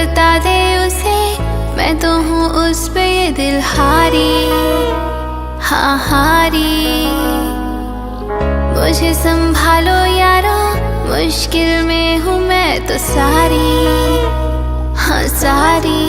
बता दे उसे, मैं तो हूँ उस पे ये दिल हारी, हाँ हारी। मुझे संभालो यारो, मुश्किल में हूँ मैं तो सारी, हाँ सारी।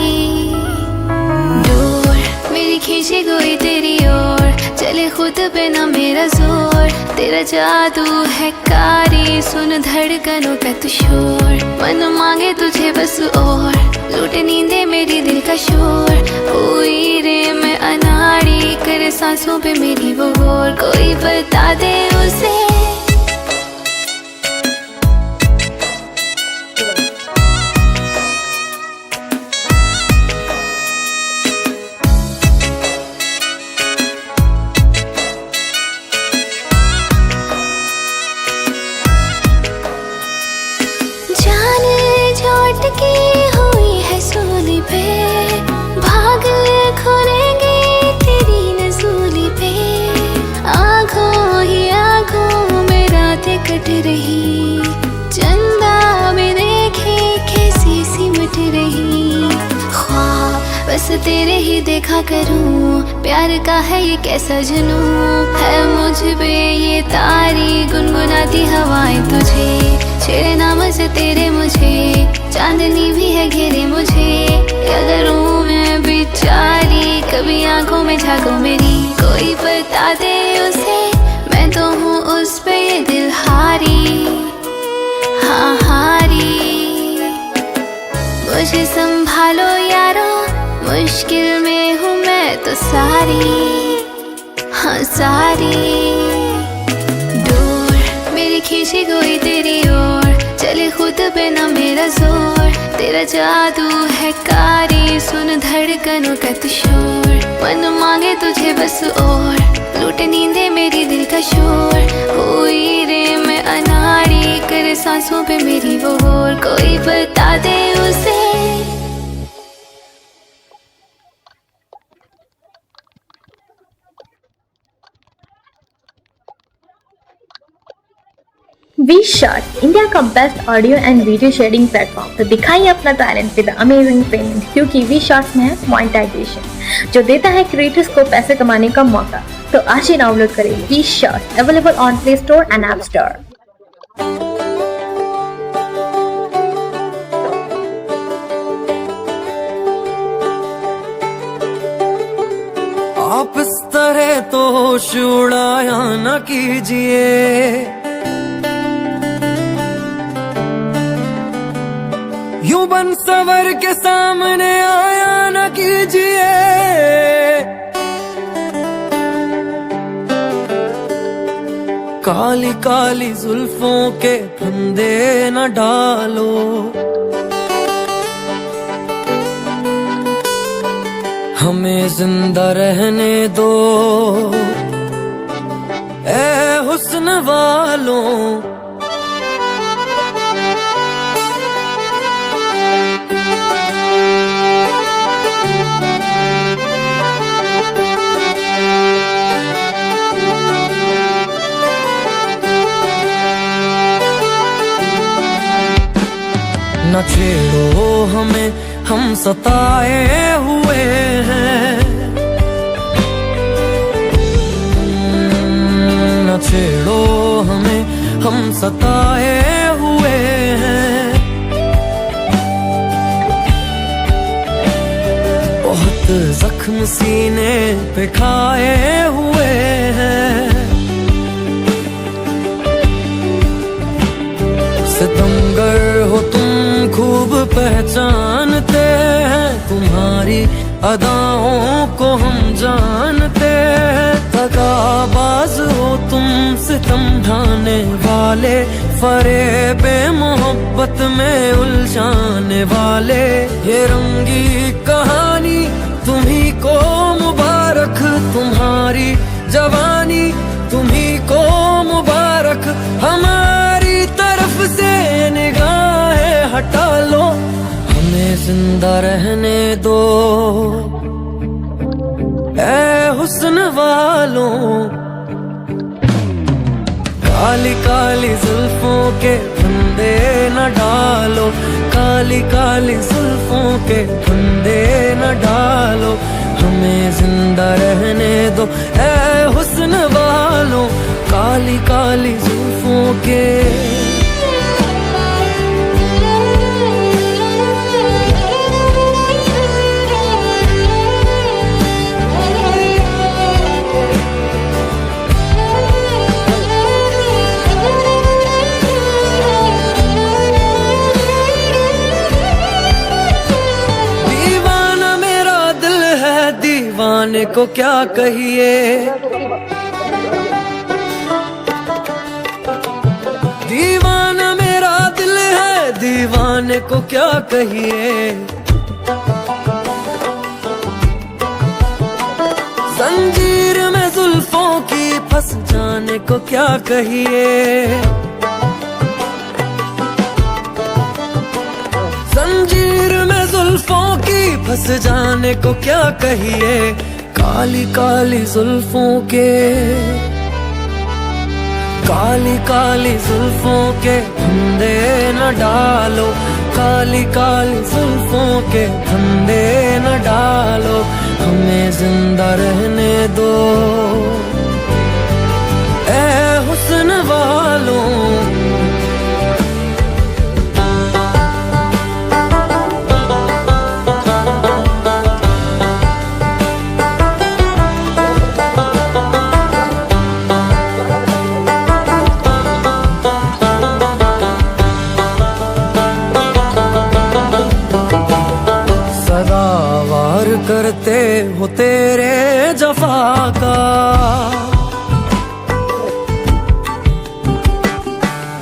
दूर मेरी खींचे कोई तेरी ओर, चले खुद पे ना मेरा जोर। तेरा जादू है कारी, सुन धड़कनों का तू शोर। मन मांगे तुझे बस और, लूटे नींदे मेरी दिल का शोर। हुई रे मैं अनाड़ी, करे सांसों पे मेरी वो गौर। कोई बता दे उसे, की हुई है सूली पे, भाग खुलेंगे तेरी नजूली पे। आँखों ही आँखों में रातें कट रही, चंदा में देखे कैसी सिमट रही। ख्वाब बस तेरे ही देखा करूं, प्यार का है ये कैसा जुनूं। है मुझ पे ये तारी, गुनगुनाती हवाएं तुझे। छेड़े नाम से तेरे मुझे, चांदनी भी है घेरे मुझे। क्या करूं मैं बेचारी, कभी आंखों में झांको मेरी। कोई बता दे उसे, मैं तो हूँ उस पे ये दिल हारी, हाँ हारी। मुझे संभालो यारो, मुश्किल में हूँ मैं तो सारी, हाँ सारी। दूर मेरी खींची कोई तेरी ओर, चले खुद पे ना मेरा जोर। तेरा जादू है कारी, सुन धड़कनों का तू शोर। मन मांगे तुझे बस और, लूटे नींदे मेरी दिल का शोर। हुई रे मैं अनाड़ी, करे सांसों पे मेरी वो गौर। कोई बता दे उसे, वी शॉट इंडिया का best audio and video sharing platform. तो दिखाइए अपना टैलेंट विद अमेजिंग पेमेंट, क्योंकि वी शॉट में है मोनेटाइजेशन, जो देता है क्रिएटर्स को पैसे कमाने का मौका। तो आज ही डाउनलोड करें we shot, available on play store and app store. आप इस तरह तो होश उड़ाया न कीजिए, यूं बन सवर के सामने आया न कीजिए। काली काली जुल्फों के फंदे न डालो, हमें जिंदा रहने दो ए हुस्न वालों। न छेड़ो हमें, हम सताए हुए हैं। न छेड़ो हमें, हम सताए हुए हैं। बहुत जख्म सीने पे खाए हुए हैं। सितमगर हो तुम खूब पहचानते हैं, तुम्हारी अदाओं को हम जानते हैं। दगाबाज हो तुम, सितम ढाने वाले, फरेबे मोहब्बत में उलझाने वाले। ये रंगी कहानी तुम्ही को मुबारक, तुम्हारी जवानी तुम्ही को मुबारक। हमारी तरफ से निगाहें हटा लो, हमें जिंदा रहने दो ऐ हुस्न वालों। काली काली जुल्फों के फंदे न डालो, काली काली काली जुल्फों के फंदे न डालो, हमें जिंदा रहने दो ऐ हुस्न वालों, काली काली जुल्फों के। दीवाने को क्या कहिए, दीवाना मेरा दिल है, दीवाने को क्या कहिए। जंजीर में जुल्फों की फंस जाने को क्या कहिए, जंजीर में जुल्फों की फंस जाने को क्या कहिए। काली काली जुल्फों के, काली काली जुल्फों के फंदे न डालो, काली काली जुल्फों के फंदे न डालो, हमें जिंदा रहने दो ऐ हुस्न वालों। करते हो तेरे जफा का,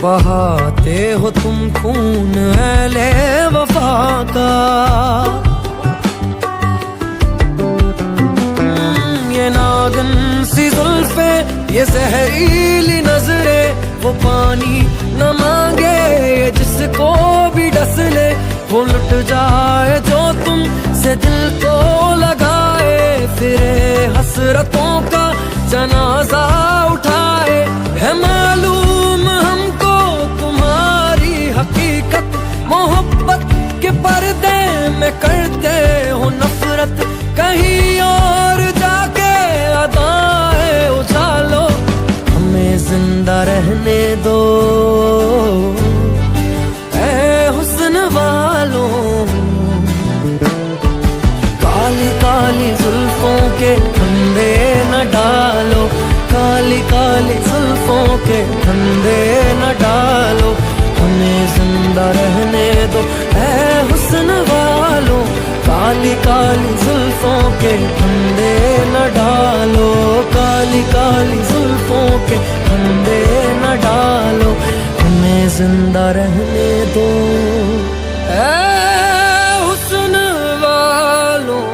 बहाते हो तुम खून अहले वफा का। ये नागन सी जुल्फे, ये जहरीली नजरे, वो पानी न मांगे ये जिसको भी डस ले, वो लुट जाए जो तुम से दिल को लगाए, फिरे हसरतों का जनाजा उठाए। है मालूम हमको तुम्हारी हकीकत, मोहब्बत के पर्दे में करते हो नफरत, कहीं और जाके अदाएं उछालो, हमें जिंदा रहने दो ऐ हुस्न वालों। काली काली जुल्फों के फंदे न डालो, काली काली जुल्फों के फंदे न डालो, हमें जिंदा रहने दो ऐ हुस्न वालों। काली काली जुल्फों के फंदे न डालो, काली काली जुल्फों के फंदे न डालो, हमें जिंदा रहने दो ऐ हुस्न वालों।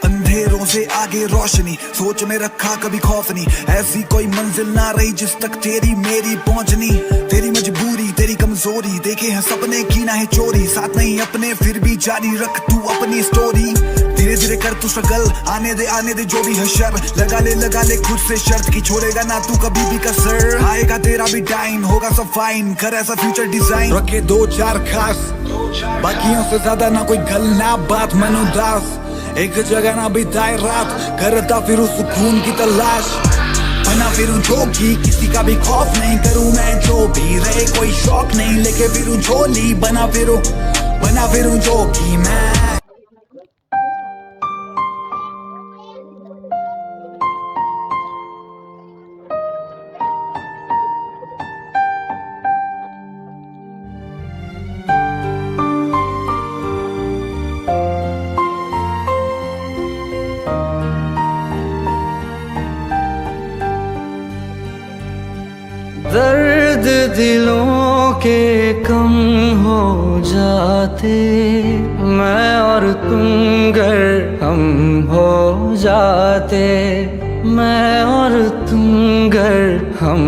अंधेरों से आगे रोशनी, सोच में रखा कभी खौफ नहीं, ऐसी कोई मंजिल ना रही जिस तक तेरी मेरी पहुंचनी। तेरी मजबूरी तेरी कमजोरी, देखे हैं सपने की ना है चोरी, साथ नहीं अपने फिर भी जारी रख तू अपनी स्टोरी। धीरे धीरे कर तू स्ट्रगल, आने दे जो भी हशर, लगा ले खुद से शर्त की छोड़ेगा ना तू कभी भी कसर। आएगा तेरा भी टाइम, होगा सब फाइन, कर ऐसा फ्यूचर डिजाइन, रखे दो चार खास, बाकियों से ज्यादा ना कोई गल ना बात, मन उदास एक जगह ना बिताए रात, करता फिर उस सुकून की तलाश, बना फिरूं जोगी किसी का भी खौफ नहीं, करूं मैं जो भी रहे कोई शौक नहीं, लेके फिरूं झोली, बना फिरूं जोगी मैं। दर्द दिलों के कम हो जाते, मैं और तुम गर हम हो जाते, मैं और तुम गर हम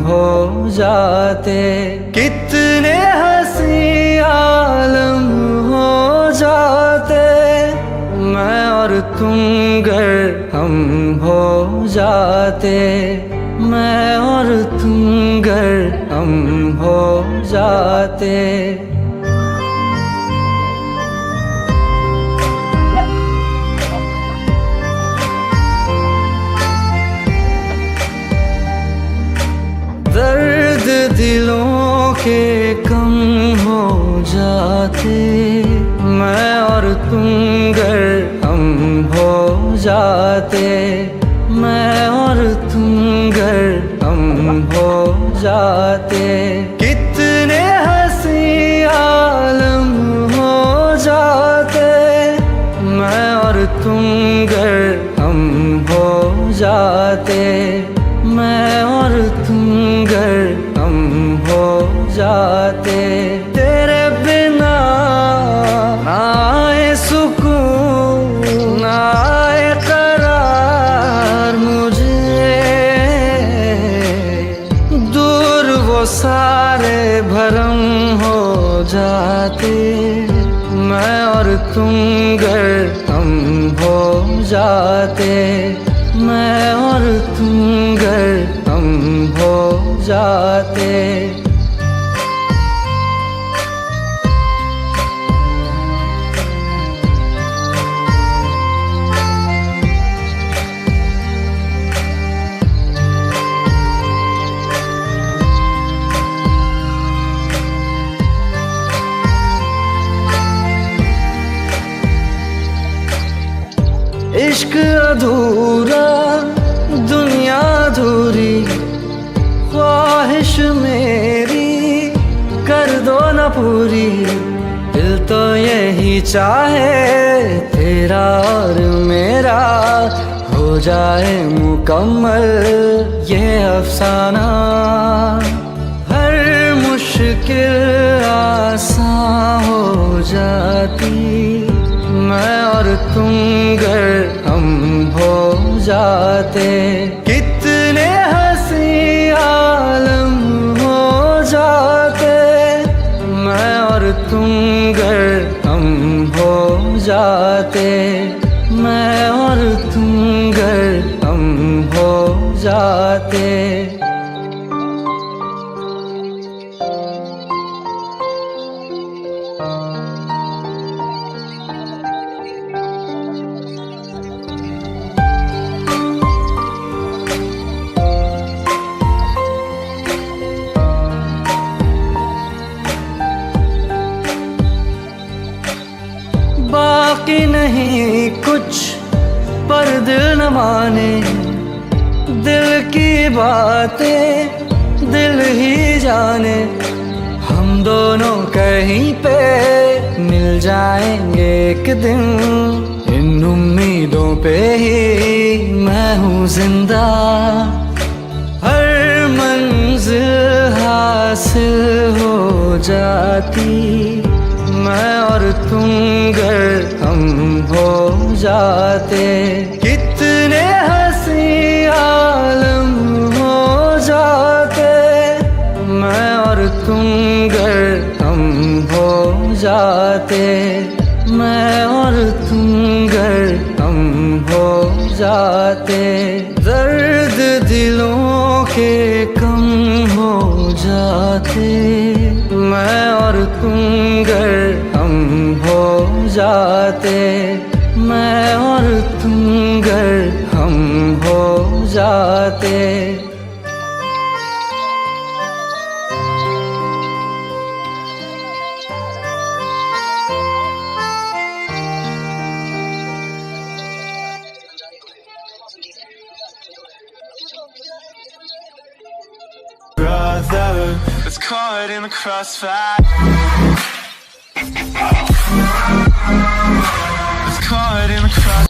हो जाते। कि तुम गर हम हो जाते, मैं और तुम गर हम हो जाते। दर्द दिलों के कम हो जाते, मैं और तुम गर हम हो जाते, मैं और तुम गर हम हो जाते। कितने हंसी आलम हो जाते, मैं और तुम गर हम हो जाते, मैं और तुम गर हम हो जाते। तेरे बिना ना आए सुकून ना आए करार मुझे, दूर वो सारे भरम हो जाते, मैं और तुम गर हम हो जाते, मैं और तुम गर हम हो जाते। इश्क अधूरा दुनिया अधूरी, ख्वाहिश मेरी कर दो न पूरी। दिल तो यही चाहे तेरा और मेरा हो जाए मुकम्मल ये अफसाना। हर मुश्किल आसान हो जाती, मैं और तुम गर हम हो जाते। कितने हंसी आलम हो जाते, मैं और तुम गर हम हो जाते, मैं और तुम गर हम हो जाते। बाकी नहीं कुछ पर दिल न माने, दिल की बातें दिल ही जाने। हम दोनों कहीं पे मिल जाएंगे एक दिन, इन उम्मीदों पे ही मैं हूँ जिंदा। हर मंजिल हासिल हो जाती, मैं और तुम गर हम हो जाते। कितने हंसी आलम हो जाते, मैं और तुम गर हम हो जाते, मैं और तुम गर हम हो जाते। दर्द दिलों के कम हो जाते, मैं और तुम गर हम हो जाते, मैं और तुम गर हम हो जाते। Brother, it's caught in the crossfire. It's caught in the crossfire.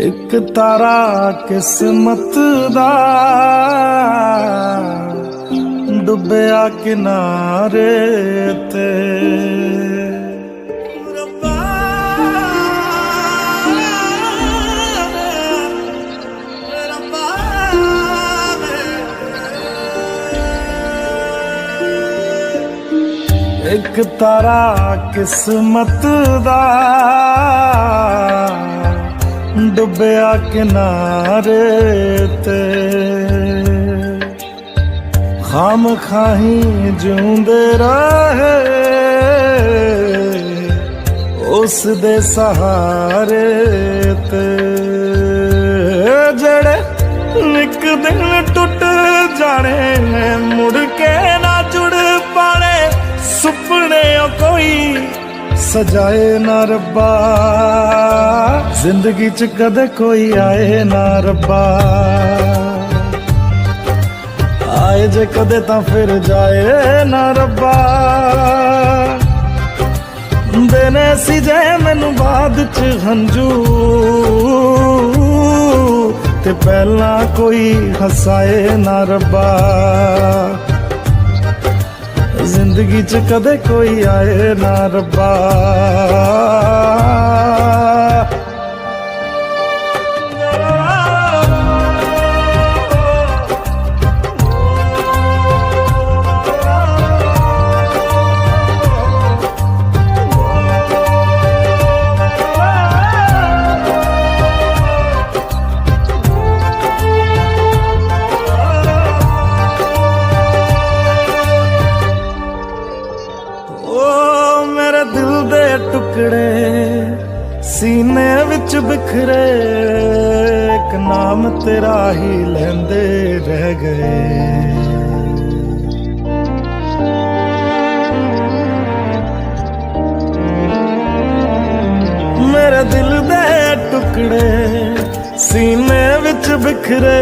एक तारा किस्मत दा डुबया किनारे ते, रब्बा एक तारा किस्मत दा डुबिया किनारे ते खाम खाही जिउंदे रहे उस दे सहारे ते जड़े एक दिन टुट जाने मुड़ के ना जुड़ पाने सुपने कोई सजाए ना रब्बा जिंदगी च कदे कोई आए ना रब्बा आए जे कदे तां फिर जाए ना रब्बा देने सी जे मैनू बाद च हंजू ते पहला कोई हसाए ना रब्बा जिंदगी च कदे कोई आए ना रब्बा सीने विच बिखरे एक नाम तेरा ही लेंदे रह गए मेरे दिल दे टुकड़े सीने विच बिखरे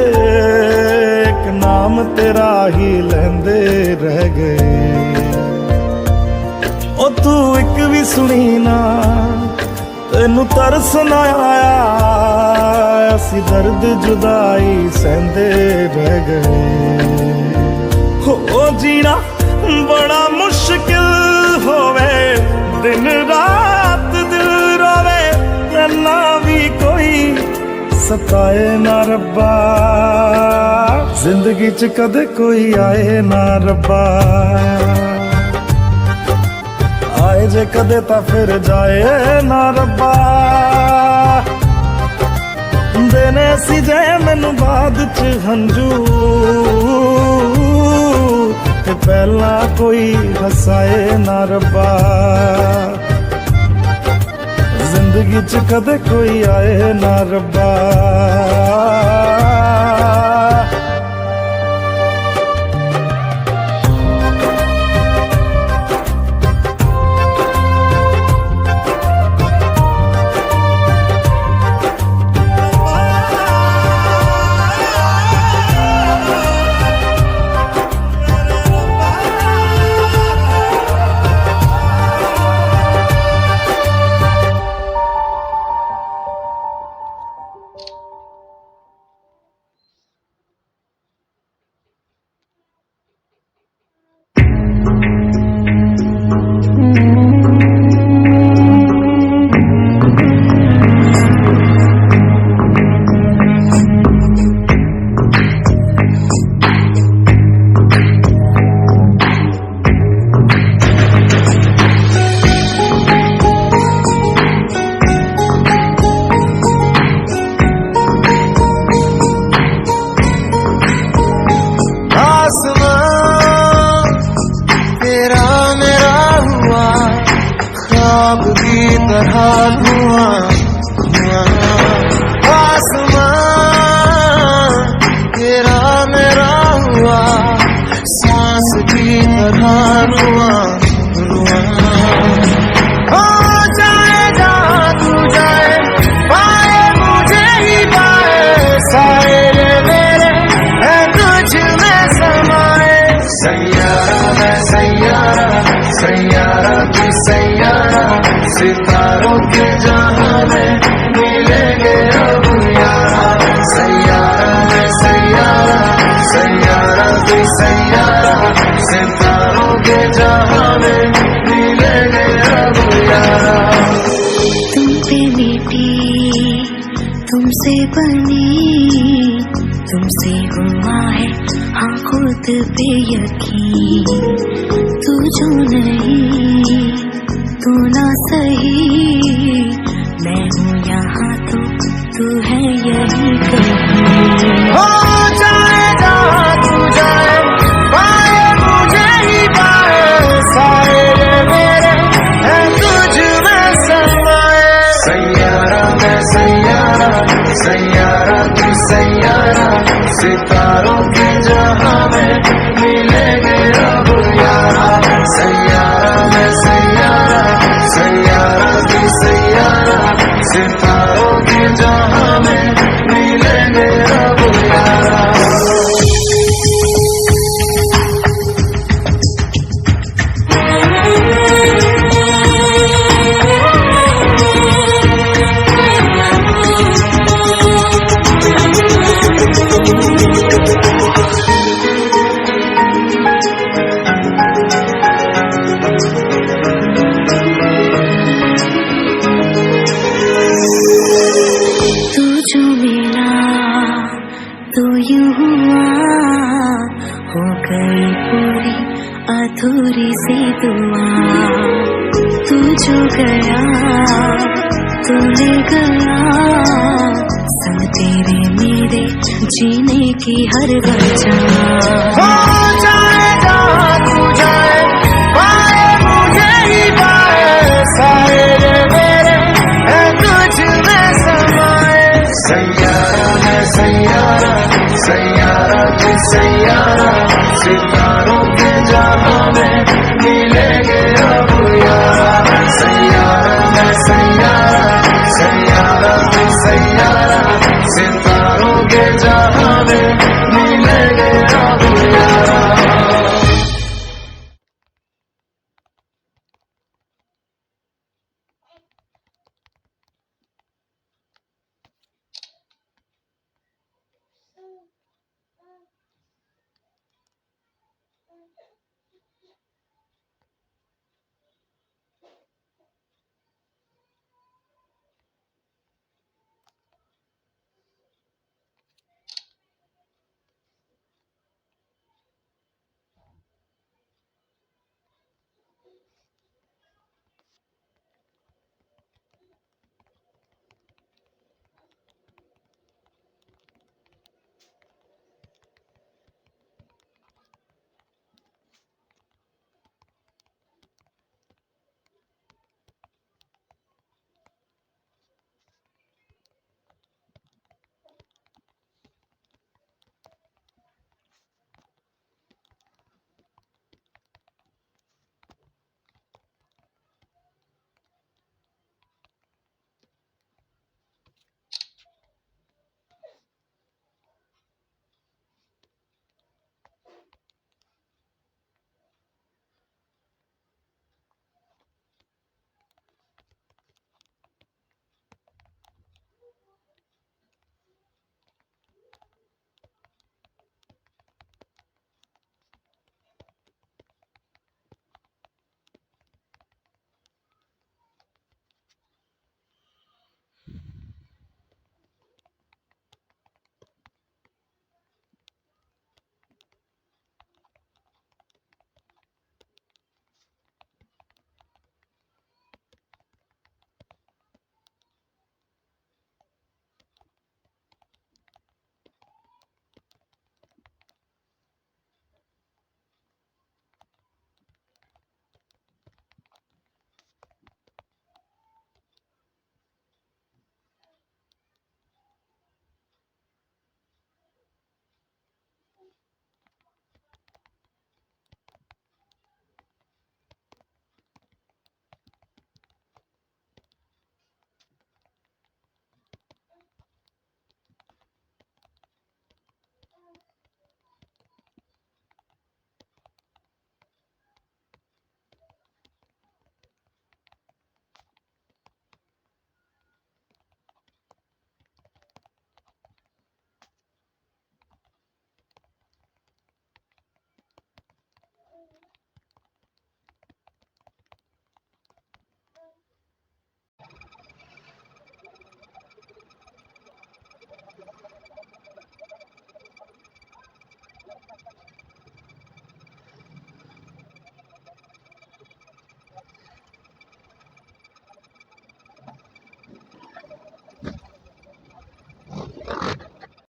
एक नाम तेरा ही लेंदे रह गए ओ तू एक भी सुनी ना तेनू तरस ना आया असी दर्द जुदाई सहंदे रह गए हो जीना बड़ा मुश्किल होवे दिन रात दिल रोवे ना भी कोई सताए ना रब्बा जिंदगी च कदे कोई आए ना रब्बा आए जे कदे ता फिर जाए ना रब्बा देने सी जे मैनू बाद च हंजू ते पहला कोई हसाए ना रब्बा जिंदगी च कदे कोई आए ना रब्बा सितारों के जहां में मिलेंगे अब यारा सैयारा में सैयारा सैयारा भी सैयारा सितारों के जहां में मिलेंगे अब यारा तुम पे मिटी तुमसे बनी तुमसे हुआ है हाँ खुद पे यकीन तू जो नहीं तू ना सही, मैं हूँ यहाँ तो तू है यही कहीं। हो जाए जहाँ तू जाए, पाए मुझे ही पाए, सारे मेरे हैं तुझ में समाए। सैयारा मैं सैयारा, सैयारा तू सैयारा, सितारों के जहां में मिलेंगे अब यारा। सैयारा मैं सैयारा, सैयारा तू सैयारा, सितारों के जहां में मिलेंगे अब यारा। तू जो मिला तो यूं हुआ, हो गई पूरी अधूरी सी दुआ। तू जो गया तो ले गया, संग तेरे मेरे जीने की हर वजह। हो जाए जहाँ तू जाए, पाए मुझे ही पाए, सारे मेरे हैं तुझ में समाए। सैयारा है सैयारा, सैयारा तू सैयारा, सितारों के जहां में मिलेंगे अब यारा। सैयारा है सैयारा, सैयारा तू सैयारा, सितारों के जहां